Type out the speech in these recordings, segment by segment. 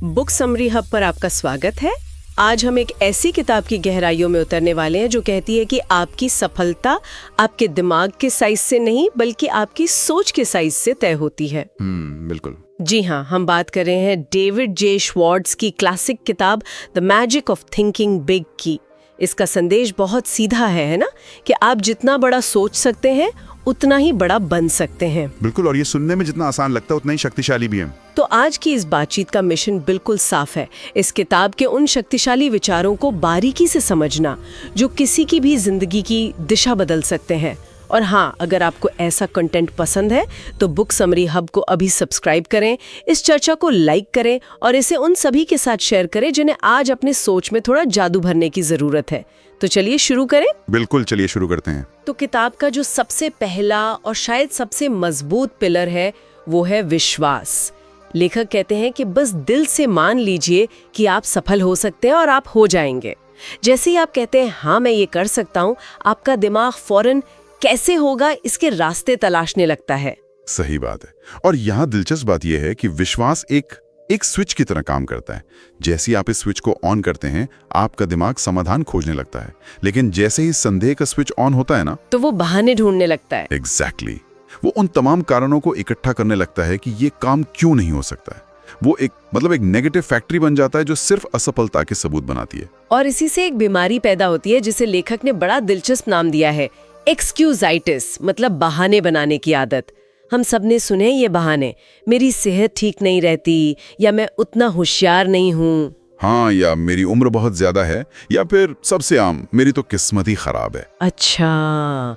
Book summary hub पर आपका स्वागत है। आज हम एक ऐसी किताब की गहराइयों में उतरने वाले हैं जो कहती है कि आपकी सफलता आपके दिमाग के साइज से नहीं बल्कि आपकी सोच के साइज से तय होती है। बिल्कुल। जी हाँ, हम बात कर रहे हैं डेविड जे श्वार्ट्ज की क्लासिक किताब the magic of thinking big की। इसका संदेश बहुत सीधा है ना, कि आप जितना बड़ा सोच सकते हैं उतना ही बड़ा बन सकते हैं। बिल्कुल, और ये सुनने में जितना आसान लगता है उतना ही शक्तिशाली भी है। तो आज की इस बातचीत का मिशन बिल्कुल साफ है, इस किताब के उन शक्तिशाली विचारों को बारीकी से समझना जो किसी की भी जिंदगी की दिशा बदल सकते हैं। और हाँ, अगर आपको ऐसा कंटेंट पसंद है तो बुक समरी हब को अभी सब्सक्राइब करें, इस चर्चा को लाइक करें और इसे उन सभी के साथ शेयर करें जिन्हें आज अपनी सोच में थोड़ा जादू भरने की जरूरत है। तो चलिए शुरू करें। बिल्कुल, चलिए शुरू करते हैं। तो किताब का जो सबसे पहला और शायद सबसे मजबूत पिलर है वो है विश्वास। लेखक कहते हैं कि बस दिल से मान लीजिए कि आप सफल हो सकते हैं और आप हो जाएंगे। जैसे ही आप कहते हैं हाँ मैं ये कर सकता हूँ, आपका दिमाग फौरन कैसे होगा इसके रास्ते तलाशने लगता है। सही बात है। और यहाँ दिलचस्प बात यह है कि विश्वास एक स्विच की तरह काम करता है। जैसे ही आप इस स्विच को ऑन करते हैं, आपका दिमाग समाधान खोजने लगता है, लेकिन जैसे ही संदेह का स्विच ऑन होता है ना, तो वो बहाने ढूंढने लगता है। एग्जैक्टली। वो उन तमाम कारणों को इकट्ठा करने लगता है कि ये काम क्यों नहीं हो सकता है। वो एक नेगेटिव फैक्ट्री बन जाता है जो सिर्फ असफलता के सबूत बनाती है। और इसी से एक बीमारी पैदा होती है जिसे लेखक ने बड़ा दिलचस्प नाम दिया है, एक्सक्यूजाइटिस, मतलब बहाने बनाने की आदत। हम सबने सुने ये बहाने, मेरी सेहत ठीक नहीं रहती, या मैं उतना होशियार नहीं हूँ। हाँ, या मेरी उम्र बहुत ज्यादा है, या फिर सबसे आम, मेरी तो किस्मत ही खराब है। अच्छा,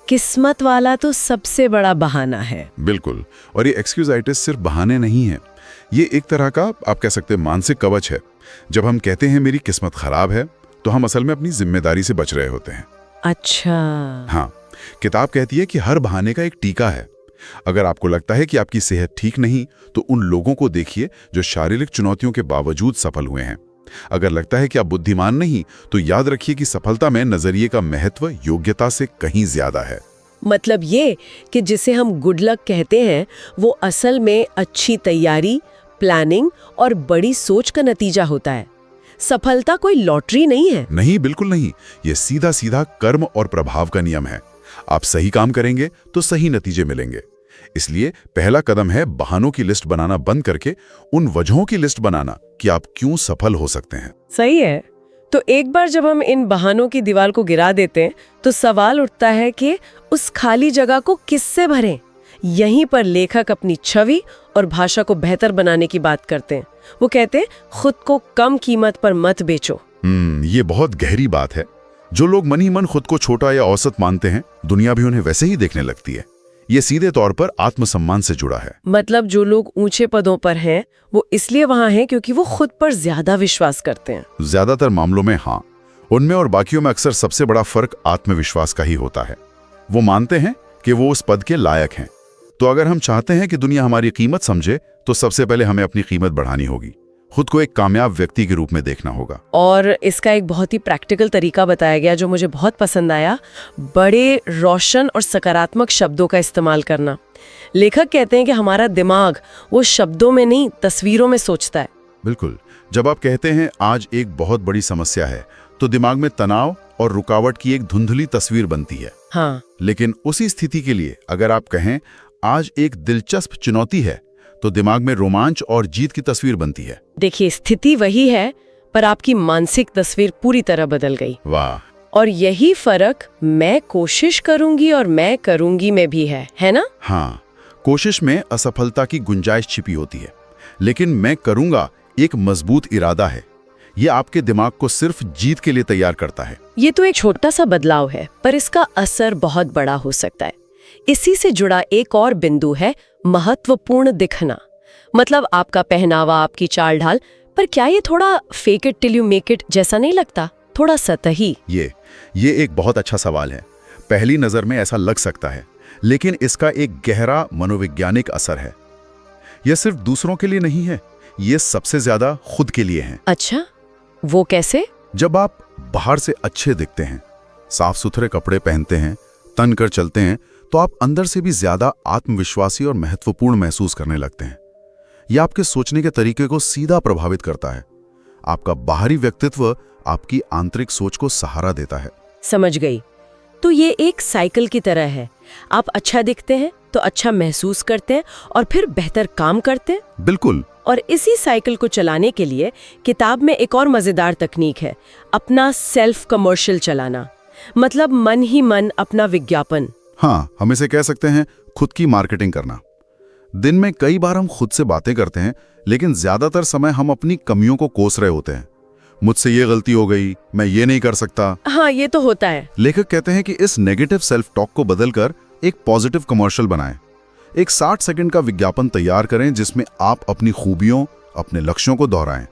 किस्मत वाला तो सबसे बड़ा बहाना है। बिल्कुल। और ये एक्सक्यूजाइटिस सिर्फ बहाने नहीं है, ये एक तरह का आप कह सकते हैं मानसिक कवच है। जब हम कहते हैं मेरी किस्मत खराब है, तो हम असल में अपनी जिम्मेदारी से बच रहे होते हैं। अच्छा। हाँ, किताब कहती है कि हर बहाने का एक टीका है। अगर आपको लगता है कि आपकी सेहत ठीक नहीं, तो उन लोगों को देखिए जो शारीरिक चुनौतियों के बावजूद सफल हुए हैं। अगर लगता है कि आप बुद्धिमान नहीं, तो याद रखिए कि सफलता में नजरिए का महत्व योग्यता से कहीं ज्यादा है। मतलब ये कि जिसे हम गुड लक कहते हैं, वो असल में अच्छी तैयारी, प्लानिंग और बड़ी सोच का नतीजा होता है। सफलता कोई लॉटरी नहीं है। नहीं, बिल्कुल नहीं। ये सीधा सीधा कर्म और प्रभाव का नियम है। आप सही काम करेंगे तो सही नतीजे मिलेंगे। इसलिए पहला कदम है बहानों की लिस्ट बनाना बंद करके उन वजहों की लिस्ट बनाना कि आप क्यों सफल हो सकते हैं। सही है। तो एक बार जब हम इन बहानों की दीवार को गिरा देते हैं, तो सवाल उठता है कि उस खाली जगह को किससे भरें। यहीं पर लेखक अपनी छवि और भाषा को बेहतर बनाने की बात करते हैं। वो कहते हैं खुद को कम कीमत पर मत बेचो। ये बहुत गहरी बात है। जो लोग मन ही मन खुद को छोटा या औसत मानते हैं, दुनिया भी उन्हें वैसे ही देखने लगती है। ये सीधे तौर पर आत्मसम्मान से जुड़ा है। मतलब जो लोग ऊंचे पदों पर हैं, वो इसलिए वहां हैं क्योंकि वो खुद पर ज्यादा विश्वास करते हैं। ज्यादातर मामलों में हाँ, उनमें और बाकियों में अक्सर सबसे बड़ा फर्क आत्मविश्वास का ही होता है। वो मानते हैं कि वो उस पद के लायक हैं। तो अगर हम चाहते हैं कि दुनिया हमारी कीमत समझे, तो सबसे पहले हमें अपनी कीमत बढ़ानी होगी। खुद को एक कामयाब व्यक्ति के रूप में देखना होगा। और इसका एक बहुत ही प्रैक्टिकल तरीका बताया गया जो मुझे बहुत पसंद आया, बड़े रोशन और सकारात्मक शब्दों का इस्तेमाल करना। लेखक कहते हैं कि हमारा दिमाग वो शब्दों में नहीं, तस्वीरों में सोचता है। बिल्कुल। जब आप कहते हैं आज एक बहुत बड़ी समस्या है, तो दिमाग में तनाव और रुकावट की एक धुंधली तस्वीर बनती है। हाँ। लेकिन उसी स्थिति के लिए अगर आप कहें आज एक दिलचस्प चुनौती है, तो दिमाग में रोमांच और जीत की तस्वीर बनती है। देखिए, स्थिति वही है, पर आपकी मानसिक तस्वीर पूरी तरह बदल गई। वाह। और यही फर्क मैं कोशिश करूंगी और मैं करूंगी में भी है ना? हाँ, कोशिश में असफलता की गुंजाइश छिपी होती है, लेकिन मैं करूंगा एक मजबूत इरादा है। ये आपके दिमाग को सिर्फ जीत के लिए तैयार करता है। ये तो एक छोटा सा बदलाव है, पर इसका असर बहुत बड़ा हो सकता है। इसी से जुड़ा एक और बिंदु है महत्वपूर्ण दिखना। मतलब आपका पहनावा, आपकी चाल ढाल, पर क्या ये थोड़ा fake it till you make it जैसा नहीं लगता? थोड़ा सतही। ये एक बहुत अच्छा सवाल है। पहली नजर में ऐसा लग सकता है, लेकिन इसका एक गहरा मनोवैज्ञानिक असर है। यह सिर्फ दूसरों के लिए नहीं है, ये सबसे ज्यादा खुद के लिए है। अच्छा, वो कैसे? जब आप बाहर से अच्छे दिखते हैं, साफ सुथरे कपड़े पहनते हैं, तन कर चलते हैं, तो आप अंदर से भी ज्यादा आत्मविश्वासी और महत्वपूर्ण महसूस करने लगते हैं। ये आपके सोचने के तरीके को सीधा प्रभावित करता है। आपका बाहरी व्यक्तित्व आपकी आंतरिक सोच को सहारा देता है। समझ गई। तो ये एक साइकिल की तरह है। आप अच्छा दिखते हैं तो अच्छा महसूस करते हैं और फिर बेहतर काम करते हैं। बिल्कुल। और इसी साइकिल को चलाने के लिए किताब में एक और मजेदार तकनीक है, अपना सेल्फ कमर्शियल चलाना। मतलब मन ही मन अपना विज्ञापन। हाँ, हम इसे कह सकते हैं खुद की मार्केटिंग करना। दिन में कई बार हम खुद से बातें करते हैं, लेकिन ज्यादातर समय हम अपनी कमियों को कोस रहे होते हैं। मुझसे ये गलती हो गई, मैं ये नहीं कर सकता। हाँ, ये तो होता है। लेखक कहते हैं कि इस नेगेटिव सेल्फ टॉक को बदलकर एक पॉजिटिव कमर्शियल बनाएं। एक 60 सेकंड का विज्ञापन तैयार करें जिसमें आप अपनी खूबियों, अपने लक्ष्यों को दोहराएं।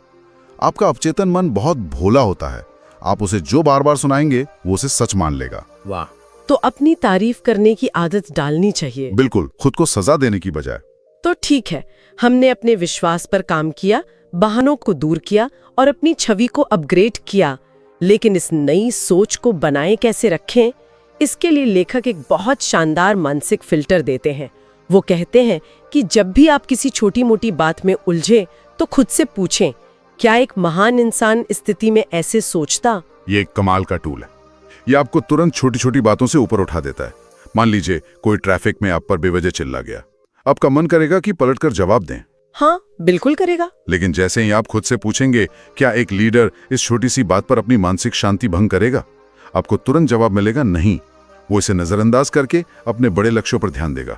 आपका अवचेतन मन बहुत भोला होता है। आप उसे जो बार बार सुनाएंगे वो उसे सच मान लेगा। वाह। तो अपनी तारीफ करने की आदत डालनी चाहिए। बिल्कुल, खुद को सजा देने की बजाय। तो ठीक है, हमने अपने विश्वास पर काम किया, बहानों को दूर किया और अपनी छवि को अपग्रेड किया। लेकिन इस नई सोच को बनाए कैसे रखें, इसके लिए लेखक एक बहुत शानदार मानसिक फिल्टर देते हैं। वो कहते हैं कि जब भी आप किसी छोटी मोटी बात में उलझे तो खुद से पूछें, क्या एक महान इंसान इस स्थिति में ऐसे सोचता? ये एक कमाल का टूल है। ये आपको तुरंत छोटी छोटी बातों से ऊपर उठा देता है। मान लीजिए कोई ट्रैफिक में आप पर बेवजह चिल्ला गया, आपका मन करेगा कि पलटकर जवाब दें। हाँ, बिल्कुल करेगा। लेकिन जैसे ही आप खुद से पूछेंगे, क्या एक लीडर इस छोटी सी बात पर अपनी मानसिक शांति भंग करेगा, आपको तुरंत जवाब मिलेगा नहीं। वो इसे नजरअंदाज करके अपने बड़े लक्ष्यों पर ध्यान देगा।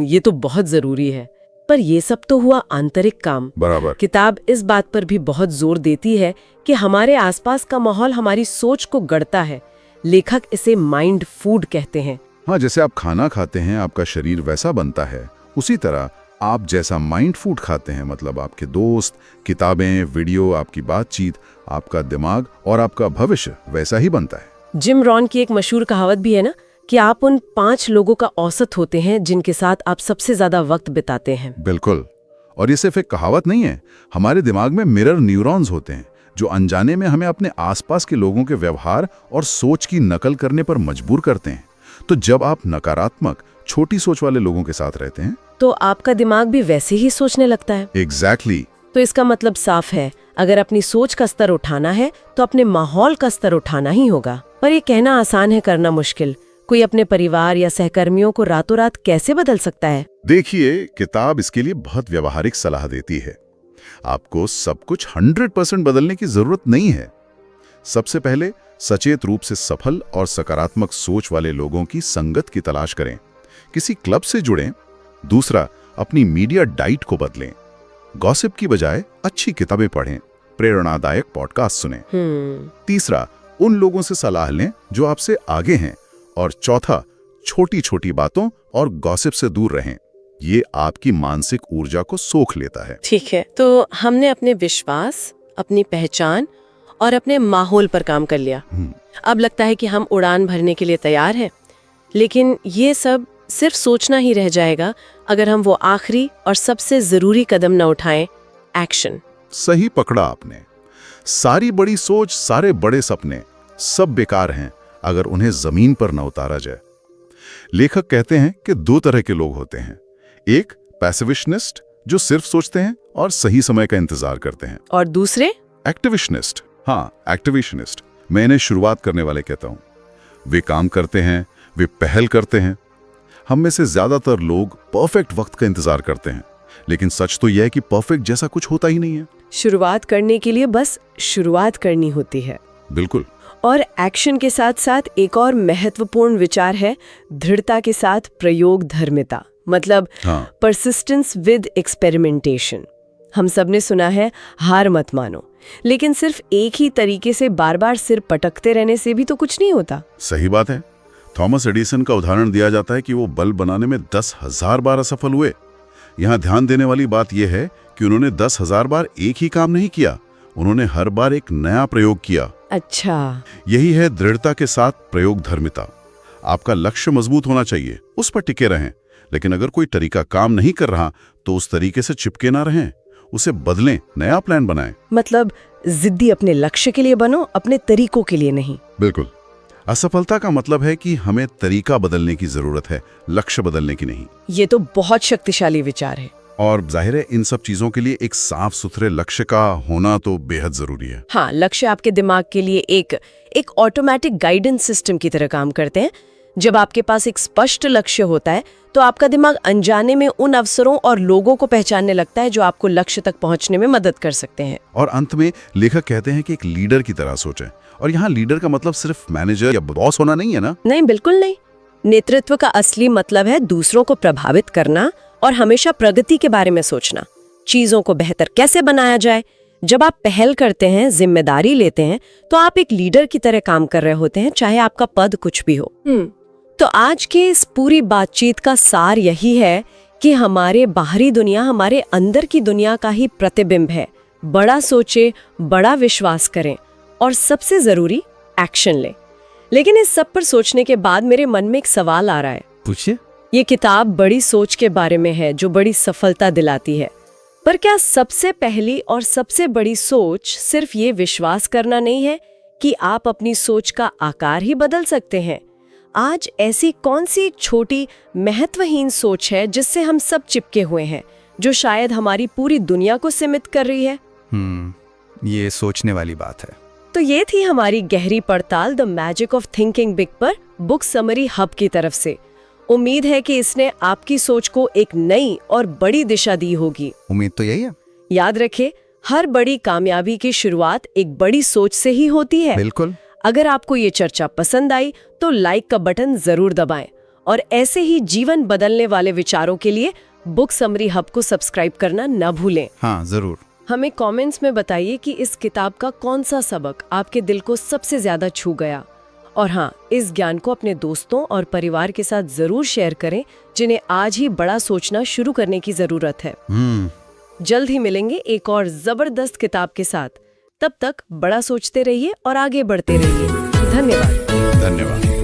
ये तो बहुत जरूरी है। पर ये सब तो हुआ आंतरिक काम। बराबर। किताब इस बात पर भी बहुत जोर देती है कि हमारे आसपास का माहौल हमारी सोच को गढ़ता है। लेखक इसे माइंड फूड कहते हैं। हाँ, जैसे आप खाना खाते हैं आपका शरीर वैसा बनता है, उसी तरह आप जैसा माइंड फूड खाते हैं, मतलब आपके दोस्त, किताबें, वीडियो, आपकी बातचीत, आपका दिमाग और आपका भविष्य वैसा ही बनता है। जिम रॉन की एक मशहूर कहावत भी है ना कि आप उन 5 लोगों का औसत होते हैं जिनके साथ आप सबसे ज्यादा वक्त बिताते हैं। बिल्कुल। और ये सिर्फ एक कहावत नहीं है। हमारे दिमाग में मिरर न्यूरॉन्स होते हैं जो अनजाने में हमें अपने आसपास के लोगों के व्यवहार और सोच की नकल करने पर मजबूर करते हैं। तो जब आप नकारात्मक, छोटी सोच वाले लोगों के साथ रहते हैं तो आपका दिमाग भी वैसे ही सोचने लगता है। एग्जैक्टली। तो इसका मतलब साफ है, अगर अपनी सोच का स्तर उठाना है तो अपने माहौल का स्तर उठाना ही होगा। पर ये कहना आसान है, करना मुश्किल। कोई अपने परिवार या सहकर्मियों को रातों रात कैसे बदल सकता है? देखिए, किताब इसके लिए बहुत व्यवहारिक सलाह देती है। आपको सब कुछ 100% बदलने की जरूरत नहीं है। सबसे पहले सचेत रूप से सफल और सकारात्मक सोच वाले लोगों की संगत की तलाश करें, किसी क्लब से जुड़ें। दूसरा, अपनी मीडिया डाइट को बदलें। गॉसिप की बजाय अच्छी किताबें पढ़ें, प्रेरणादायक पॉडकास्ट सुनें। तीसरा, उन लोगों से सलाह लें जो आपसे आगे हैं। और चौथा, छोटी छोटी बातों और गॉसिप से दूर रहें। ये आपकी मानसिक ऊर्जा को सोख लेता है। ठीक है, तो हमने अपने विश्वास, अपनी पहचान और अपने माहौल पर काम कर लिया। अब लगता है कि हम उड़ान भरने के लिए तैयार हैं। लेकिन ये सब सिर्फ सोचना ही रह जाएगा अगर हम वो आखिरी और सबसे जरूरी कदम न उठाएं, एक्शन। सही पकड़ा आपने। सारी बड़ी सोच, सारे बड़े सपने सब बेकार हैं अगर उन्हें जमीन पर न उतारा जाए। लेखक कहते हैं कि 2 तरह के लोग होते हैं। एक पैसिविस्टनिस्ट जो सिर्फ सोचते हैं और सही समय का इंतजार करते हैं, और दूसरे एक्टिविस्टनिस्ट। हाँ, एक्टिविशनिस्ट। मैं इन्हें शुरुआत करने वाले कहता हूं। वे काम करते हैं, वे पहल करते हैं। हम में से ज्यादातर लोग परफेक्ट वक्त का इंतजार करते हैं, लेकिन सच तो यह है कि परफेक्ट जैसा कुछ होता ही नहीं है। शुरुआत करने के लिए बस शुरुआत करनी होती है। बिल्कुल। और एक्शन के साथ साथ एक और महत्वपूर्ण विचार है, दृढ़ता के साथ प्रयोग धर्मिता। मतलब परसिस्टेंस विद एक्सपेरिमेंटेशन। हम सब ने सुना है, हार मत मानो। लेकिन सिर्फ एक ही तरीके से बार बार सिर पटकते रहने से भी तो कुछ नहीं होता। सही बात है। थॉमस एडिसन का उदाहरण दिया जाता है कि वो बल्ब बनाने में 10,000 बार असफल हुए। यहाँ ध्यान देने वाली बात यह है कि उन्होंने 10,000 बार एक ही काम नहीं किया, उन्होंने हर बार एक नया प्रयोग किया। अच्छा, यही है दृढ़ता के साथ प्रयोग धर्मिता। आपका लक्ष्य मजबूत होना चाहिए, उस पर टिके रहें। लेकिन अगर कोई तरीका काम नहीं कर रहा तो उस तरीके से चिपके ना रहें, उसे बदलें, नया प्लान बनाएं। मतलब जिद्दी अपने लक्ष्य के लिए बनो, अपने तरीकों के लिए नहीं। बिल्कुल। असफलता का मतलब है कि हमें तरीका बदलने की जरूरत है, लक्ष्य बदलने की नहीं। ये तो बहुत शक्तिशाली विचार है। और जाहिर है इन सब चीजों के लिए एक साफ सुथरे लक्ष्य का होना तो बेहद जरूरी है। हाँ, लक्ष्य आपके दिमाग के लिए एक ऑटोमेटिक गाइडेंस सिस्टम की तरह काम करते हैं। जब आपके पास एक स्पष्ट लक्ष्य होता है तो आपका दिमाग अनजाने में उन अवसरों और लोगों को पहचानने लगता है जो आपको लक्ष्य तक पहुंचने में मदद कर सकते हैं। और अंत में लेखक कहते हैं कि एक लीडर की तरह सोचें। और यहाँ लीडर का मतलब सिर्फ मैनेजर या बॉस होना नहीं है ना। नहीं, बिल्कुल नहीं। नेतृत्व का असली मतलब है दूसरों को प्रभावित करना और हमेशा प्रगति के बारे में सोचना, चीजों को बेहतर कैसे बनाया जाए। जब आप पहल करते हैं, जिम्मेदारी लेते हैं, तो आप एक लीडर की तरह काम कर रहे होते हैं, चाहे आपका पद कुछ भी हो। तो आज के इस पूरी बातचीत का सार यही है कि हमारे बाहरी दुनिया हमारे अंदर की दुनिया का ही प्रतिबिंब है। बड़ा सोचे, बड़ा विश्वास करें और सबसे जरूरी एक्शन लें। लेकिन इस सब पर सोचने के बाद मेरे मन में एक सवाल आ रहा है। पूछिए। ये किताब बड़ी सोच के बारे में है जो बड़ी सफलता दिलाती है, पर क्या सबसे पहली और सबसे बड़ी सोच सिर्फ ये विश्वास करना नहीं है कि आप अपनी सोच का आकार ही बदल सकते हैं? आज ऐसी कौन सी छोटी महत्वहीन सोच है जिससे हम सब चिपके हुए हैं, जो शायद हमारी पूरी दुनिया को सीमित कर रही है? ये सोचने वाली बात है। तो ये थी हमारी गहरी पड़ताल the magic of thinking big पर बुक समरी हब की तरफ से। उम्मीद है कि इसने आपकी सोच को एक नई और बड़ी दिशा दी होगी। उम्मीद तो यही है। याद रखें, हर बड़ी कामयाबी की शुरुआत एक बड़ी सोच से ही होती है। बिल्कुल। अगर आपको ये चर्चा पसंद आई तो लाइक का बटन जरूर दबाएं और ऐसे ही जीवन बदलने वाले विचारों के लिए बुक समरी हब को सब्सक्राइब करना न भूलें। हाँ, जरूर। हमें कमेंट्स में बताइए कि इस किताब का कौन सा सबक आपके दिल को सबसे ज्यादा छू गया। और हाँ, इस ज्ञान को अपने दोस्तों और परिवार के साथ जरूर शेयर करें जिन्हें आज ही बड़ा सोचना शुरू करने की जरूरत है। जल्द ही मिलेंगे एक और जबरदस्त किताब के साथ। तब तक बड़ा सोचते रहिए और आगे बढ़ते रहिए। धन्यवाद। धन्यवाद।